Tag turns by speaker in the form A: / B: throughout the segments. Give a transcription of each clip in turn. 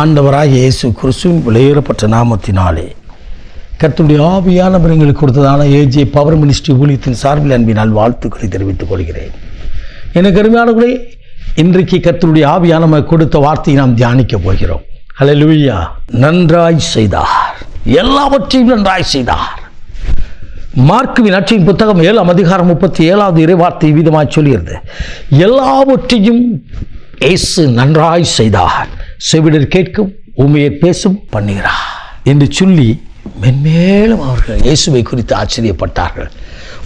A: ஆண்டவராய் இயேசு கிறிஸ்துவின் விலையேறப்பட்ட நாமத்தினாலே கர்த்தருடைய ஆவியானவர் எங்களுக்கு கொடுத்ததான ஏஜே பவர் மினிஸ்ட்ரி ஊழியத்தின் சார்பில் அன்பினால் வாழ்த்துக்களை தெரிவித்துக் கொள்கிறேன். எனக்கு அருமையானவர்களே, இன்றைக்கு கர்த்தருடைய ஆவியானவர் கொடுத்த வார்த்தையை நாம் தியானிக்க போகிறோம். ஹல்லேலூயா. நன்றாய் செய்தார், எல்லாவற்றையும் நன்றாய் செய்தார். மார்க்குவின் நற்செய்தியின் புத்தகம் 7ஆம் அதிகாரம் 37வது இறைவார்த்தை விதமாய் சொல்கிறது, எல்லாவற்றையும் இயேசு நன்றாய் செய்தார், செவிடர் கேட்கும் ஊமையர் பேசும் பண்ணுகிறார் என்று சொல்லி மென்மேலும் அவர்கள் இயேசுவை குறித்து ஆச்சரியப்பட்டார்கள்.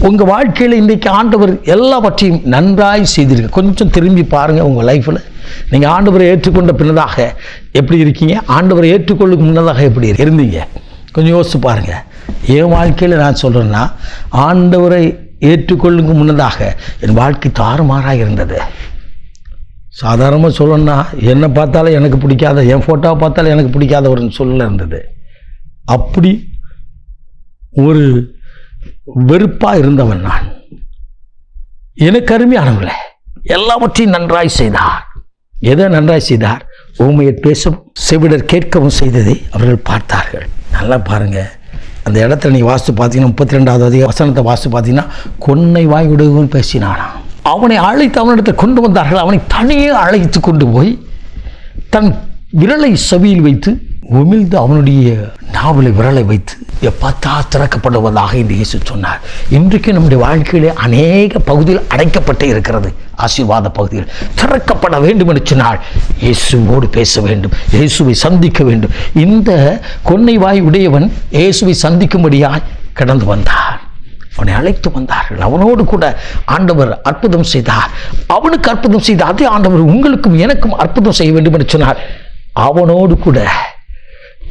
A: உங்கள் வாழ்க்கையில் இன்றைக்கு ஆண்டவர் எல்லாவற்றையும் நன்றாய் செய்திருக்கு. கொஞ்சம் திரும்பி பாருங்கள், உங்கள் லைஃப்பில் நீங்கள் ஆண்டவரை ஏற்றுக்கொண்ட பின்னதாக எப்படி இருக்கீங்க, ஆண்டவரை ஏற்றுக்கொள்ளுக்கு முன்னதாக எப்படி இருந்தீங்க, கொஞ்சம் யோசித்து பாருங்கள். என் வாழ்க்கையில் நான் சொல்கிறேன்னா, ஆண்டவரை ஏற்றுக்கொள்ளுக்கு முன்னதாக என் வாழ்க்கை தாறுமாறாக இருந்தது. சாதாரணமாக சொல்லணும்னா, என்னை பார்த்தாலும் எனக்கு பிடிக்காத, என் ஃபோட்டோவை பார்த்தாலும் எனக்கு பிடிக்காத ஒரு சூழ்நிலை இருந்தது. அப்படி ஒரு வெறுப்பாக இருந்தவன் நான். எனக்கு அருமையானவர்களே, எல்லாவற்றையும் நன்றாய் செய்தார். எதை நன்றாய் செய்தார்? ஊமையர் பேசவும் செவிடர் கேட்கவும் செய்ததை அவர்கள் பார்த்தார்கள். நல்லா பாருங்கள், அந்த இடத்துல நீ வாசித்து பார்த்தீங்கன்னா 32வது வசனத்தை வாசித்து பார்த்தீங்கன்னா, கொன்னை வாய் விடுவோம் பேசினானா. அவனை அழைத்து அவனிடத்தை கொண்டு வந்தார்கள். அவனை தனியே அழைத்து கொண்டு போய் தன் விரலை செவியில் வைத்து உமிழ்ந்து அவனுடைய நாவலை விரலை வைத்து எப்பத்தா திறக்கப்படுவதாக என்று இயேசு சொன்னார். இன்றைக்கு நம்முடைய வாழ்க்கையிலே அநேக பகுதியில் அடைக்கப்பட்டே இருக்கிறது. ஆசீர்வாத பகுதியில் திறக்கப்பட வேண்டும் என்று சொன்னால் இயேசுவோடு பேச வேண்டும், இயேசுவை சந்திக்க வேண்டும். இந்த கொன்னை வாய் உடையவன் இயேசுவை சந்திக்கும்படியாய் கடந்து வந்தார். அவனை அழைத்து வந்தார்கள். அவனோடு கூட ஆண்டவர் அற்புதம் செய்தார். அவனுக்கு அற்புதம் செய்த அதே ஆண்டவர் உங்களுக்கும் எனக்கும் அற்புதம் செய்ய வேண்டும் என்று சொன்னார். அவனோடு கூட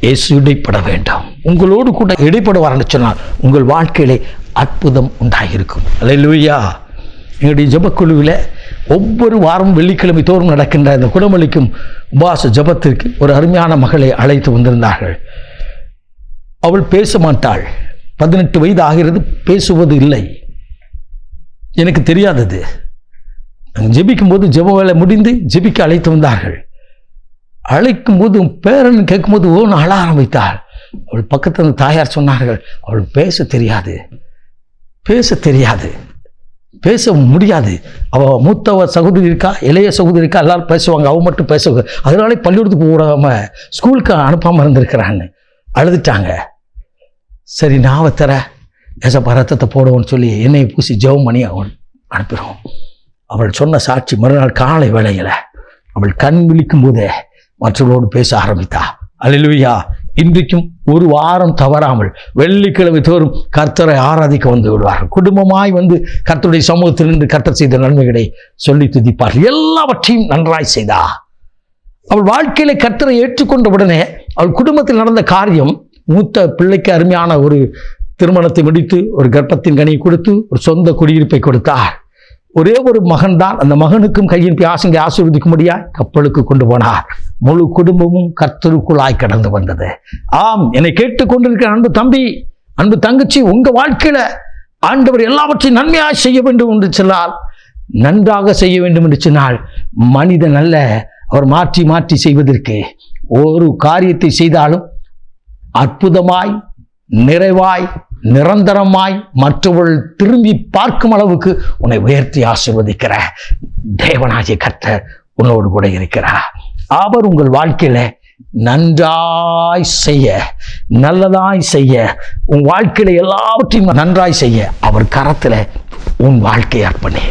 A: இயேசு இடைப்பட வேண்டும், உங்களோடு கூட இடைப்படுவார் என்று சொன்னால் உங்கள் வாழ்க்கையிலே அற்புதம் உண்டாகியிருக்கும். அல்லேலூயா. எங்களுடைய ஜெபக்குழுவில் ஒவ்வொரு வாரம் வெள்ளிக்கிழமை தோறும் நடக்கின்ற இந்த குணமளிக்கும் உபவாச ஜெபத்திற்கு ஒரு அருமையான மகளை அழைத்து வந்திருந்தார்கள். அவள் பேச மாட்டாள், 18 வயது ஆகிறது, பேசுவது இல்லை. எனக்கு தெரியாதது. நாங்கள் ஜெபிக்கும்போது ஜெப வேலை முடிந்து ஜெபிக்க அழைத்து வந்தார்கள். அழைக்கும்போது பேரன் கேட்கும்போது ஓன்னு அழ ஆரம்பித்தாள். அவள் பக்கத்தில் தாயார் சொன்னார்கள், அவள் பேச தெரியாது, பேச முடியாது. அவள் மூத்தவ சகோதரி இருக்கா, இளைய சகோதரி இருக்கா, எல்லாரும் பேசுவாங்க, அவள் மட்டும் பேச. அதனாலே பள்ளிக்கூடத்துக்கு விடாம ஸ்கூலுக்கு அனுப்பாமல் இருந்திருக்கிறான்னு அழுதுட்டாங்க. சரி, நாவை தர ஏசப்பா ரத்தத்தை போடுவோன்னு சொல்லி எண்ணெயை பூசி ஜெபம் பண்ணி அவள் அனுப்பிடுவோம். அவள் சொன்ன சாட்சி, மறுநாள் காலை வேளையில் அவள் கண் விழிக்கும் போதே மற்றவர்களோடு பேச ஆரம்பித்தா. அல்லேலூயா. இன்றைக்கும் ஒரு வாரம் தவறாமல் வெள்ளிக்கிழமை தோறும் கர்த்தரை ஆராதிக்க வந்து விடுவார்கள். குடும்பமாய் வந்து கர்த்தருடைய சமூகத்தில் நின்று கர்த்தர் செய்த நன்மைகளை சொல்லி துதிப்பார்கள். எல்லாவற்றையும் நன்றாய் செய்தா. அவள் வாழ்க்கையில கர்த்தரை ஏற்றுக்கொண்ட உடனே அவள் குடும்பத்தில் நடந்த காரியம், மூத்த பிள்ளைக்கு அருமையான ஒரு திருமணத்தை முடித்து ஒரு கர்ப்பத்தின் கனியை கொடுத்து ஒரு சொந்த குடியிருப்பை கொடுத்தார். ஒரே ஒரு மகன்தான். அந்த மகனுக்கும் கையின் பியாசங்க ஆசீர்வதிக்கும்படியாய் கப்பலுக்கு கொண்டு போனார். முழு குடும்பமும் கர்த்தருக்குள்ளாய் கடந்து வந்தது. ஆம், என்னை கேட்டுக்கொண்டிருக்கிற அன்பு தம்பி, அன்பு தங்கச்சி, உங்க வாழ்க்கையில ஆண்டவர் எல்லாவற்றையும் நன்மையாக செய்ய வேண்டும் என்று சொன்னால், நன்றாக செய்ய வேண்டும் என்று சொன்னால், மனிதன் அல்ல, அவர் மாற்றி மாற்றி செய்வதற்கு ஒரு காரியத்தை செய்தாலும் அற்புதமாய், நிறைவாய், நிரந்தரமாய் மற்றவர்கள் திரும்பி பார்க்கும் அளவுக்கு உன்னை உயர்த்தி ஆசீர்வதிக்கிற தேவனாகிய கர்த்தர் உன்னோடு கூட இருக்கிறார். அவர் உங்கள் வாழ்க்கையில நன்றாய் செய்ய, நல்லதாய் செய்ய, உன் வாழ்க்கையில எல்லாவற்றையும் நன்றாய் செய்ய அவர் கரத்துல உன் வாழ்க்கையை அர்ப்பணி.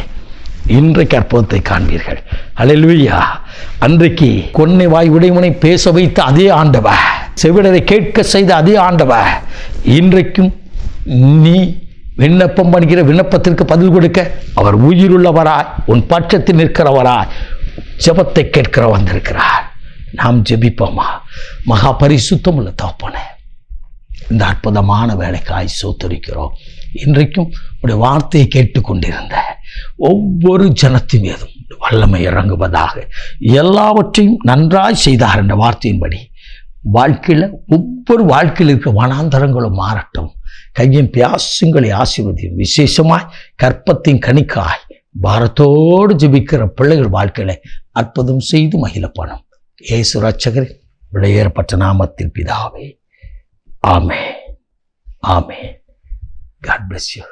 A: இன்றைக்கு அற்புதத்தை காண்பீர்கள். அல்லேலூயா. அன்றைக்கு கொன்னை வாய் உடையவனை பேச வைத்த அதே ஆண்டவர், செவிடரை கேட்க செய்த அதே ஆண்டவர், இன்றைக்கும் நீ விண்ணப்பம் பண்ணுகிற விண்ணப்பத்திற்கு பதில் கொடுக்க அவர் உயிருள்ளவராய், உன் பட்சத்தில் நிற்கிறவராய், ஜெபத்தை கேட்கிற வந்திருக்கிறார். நாம் ஜெபிப்போமா? மகா பரிசுத்தம் உள்ள தகப்பனே, இந்த அற்புதமான வேலைக்காய் சோத்தரிக்கிறோம். இன்றைக்கும் உடைய வார்த்தையை கேட்டுக்கொண்டிருந்த ஒவ்வொரு ஜனத்தின் மீதும் வல்லமை இறங்குவதாக. எல்லாவற்றையும் நன்றாய் செய்தார் என்ற வார்த்தையின்படி வாழ்க்கையில் ஒவ்வொரு வாழ்க்கையில் இருக்கிற வனாந்தரங்களும் மாறட்டும். கையின் பியாசுங்களை ஆசீர்வதியும். விசேஷமாய் கற்பத்தின் கனிக்காய் பாரத்தோடு ஜெபிக்கிற பிள்ளைகள் வாழ்க்கையில அற்புதம் செய்து மகிழப்படும். இயேசு ரட்சகரே விலையேறப்பட்ட நாமத்தில் பிதாவே. ஆமென். ஆமென். God bless you.